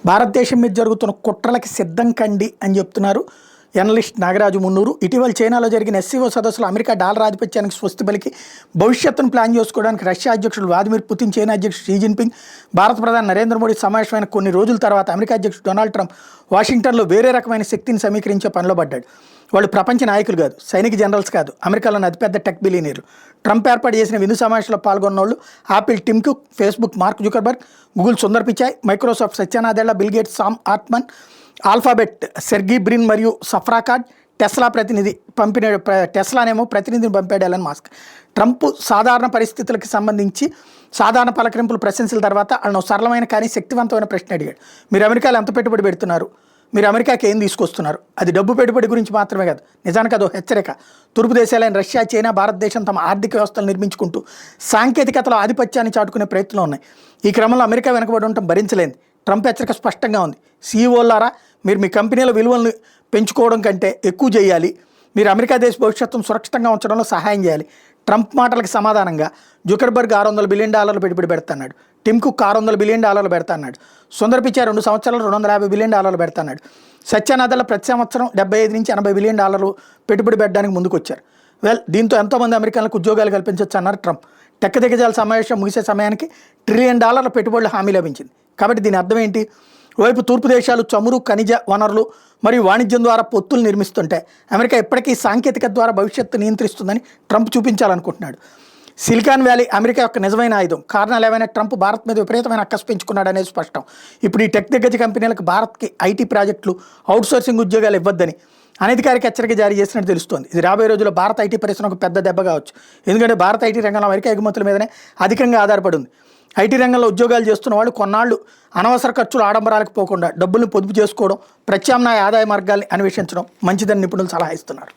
భారతదేశం మీద జరుగుతున్న కుట్రలకి సిద్ధం కండి అని చెప్తున్నారు ఎనలిస్ట్ నాగరాజు మున్నూరు. ఇటీవల చైనాలో జరిగిన ఎస్సీఓ సదస్సులో అమెరికా డాలర్ ఆధిపత్యానికి స్వస్తి పలికి భవిష్యత్తును ప్లాన్ చేసుకోవడానికి రష్యా అధ్యక్షుడు వ్లాదిమిర్ పుతిన్, చైనా అధ్యక్షుడు షీ జిన్పింగ్, భారత ప్రధాని నరేంద్ర మోడీ సమావేశమైన కొన్ని రోజుల తర్వాత అమెరికా అధ్యక్షుడు డొనాల్డ్ ట్రంప్ వాషింగ్టన్లో వేరే రకమైన శక్తిని సమీకరించే పనిలో పడ్డాడు. వాళ్ళు ప్రపంచ నాయకులు కాదు, సైనిక జనరల్స్ కాదు, అమెరికాలోని అతిపెద్ద టెక్ బిలియనీర్లు. ట్రంప్ ఏర్పాటు చేసిన విందు సమావేశంలో పాల్గొన్న వాళ్ళు Apple Tim Cook, Facebook Mark Zuckerberg, Google Sundar Pichai, Microsoft Satya Nadella, Bill Gates Sam Altman, Alphabet Sergey Brin మరియు సఫ్రాకాడ్, టెస్లా ప్రతినిధి టెస్లానేమో ప్రతినిధిని పంపాడు ఎలన్ మస్క్. ట్రంప్ సాధారణ పరిస్థితులకు సంబంధించి సాధారణ పలకరింపులు ప్రశంసల తర్వాత ఆయన సరళమైన కానీ శక్తివంతమైన ప్రశ్న అడిగాడు. మీరు అమెరికాలో ఎంత పెట్టుబడి పెడుతున్నారు? మీరు అమెరికాకి ఏం తీసుకొస్తున్నారు? అది డబ్బు పెట్టుబడి గురించి మాత్రమే కాదు, నిజానికి అదో హెచ్చరిక. తూర్పు దేశాలైన రష్యా, చైనా, భారతదేశం తమ ఆర్థిక వ్యవస్థలు నిర్మించుకుంటూ సాంకేతికతలో ఆధిపత్యాన్ని చాటుకునే ప్రయత్నంలో ఉన్నాయి. ఈ క్రమంలో అమెరికా వెనకబడి ఉండటం భరించలేంది. ట్రంప్ హెచ్చరిక స్పష్టంగా ఉంది. సీఈఓలారా, మీరు మీ కంపెనీల విలువలను పెంచుకోవడం కంటే ఎక్కువ చేయాలి. మీరు అమెరికా దేశ భవిష్యత్తును సురక్షితంగా ఉంచడంలో సహాయం చేయాలి. ట్రంప్ మాటలకు సమాధానంగా జుకర్బర్గ్ $600 బిలియన్ పెట్టుబడి పెడతాడు. టిమ్ కుక్ $600 బిలియన్ పెడతాడు. సుందర్ పిచాయ్ 2 సంవత్సరాలు $250 బిలియన్ పెడతాడు. సత్యనాదెళ్ల ప్రతి సంవత్సరం $75 నుంచి $80 బిలియన్ పెట్టుబడి పెట్టడానికి ముందుకొచ్చారు. దీంతో ఎంతోమంది అమెరికన్లకు ఉద్యోగాలు కల్పించవచ్చు అన్నారు ట్రంప్. టెక్ దిగ్గజాల సమావేశం ముగిసే సమయానికి $1 ట్రిలియన్ పెట్టుబడుల హామీ లభించింది. కాబట్టి దీని అర్థం ఏంటి? వైపు తూర్పు దేశాలు చమురు, ఖనిజ వనరులు మరియు వాణిజ్యం ద్వారా పొత్తులు నిర్మిస్తుంటే అమెరికా ఇప్పటికీ సాంకేతికత ద్వారా భవిష్యత్తు నియంత్రిస్తుందని ట్రంప్ చూపించాలనుకుంటున్నాడు. సిలికాన్ వ్యాలీ అమెరికా యొక్క నిజమైన ఆయుధం. కారణాలు ఏవైనా ట్రంప్ భారత్ మీద విపరీతమైన అక్కసు పెంచుకున్నాడు అనేది స్పష్టం. ఇప్పుడు ఈ టెక్ దిగ్గజ కంపెనీలకు భారత్కి ఐటీ ప్రాజెక్టులు, అవుట్సోర్సింగ్ ఉద్యోగాలు ఇవ్వద్దని అనధికారిక హెచ్చరిక జారీ చేసినట్టు తెలుస్తోంది. ఇది రాబోయే రోజుల్లో భారత ఐటీ పరిశ్రమకు పెద్ద దెబ్బ కావచ్చు. ఎందుకంటే భారత ఐటీ రంగంలో అమెరికా ఎగుమతుల మీదనే అధికంగా ఆధారపడి ఉంది. ఐటీ రంగంలో ఉద్యోగాలు చేస్తున్న వాళ్ళు కొన్నాళ్ళు అనవసర ఖర్చులు, ఆడంబరాలకు పోకుండా డబ్బుల్ని పొదుపు చేసుకోవడం, ప్రత్యామ్నాయ ఆదాయ మార్గాల్ని అన్వేషించడం మంచిదని నిపుణులు సలహా ఇస్తున్నారు.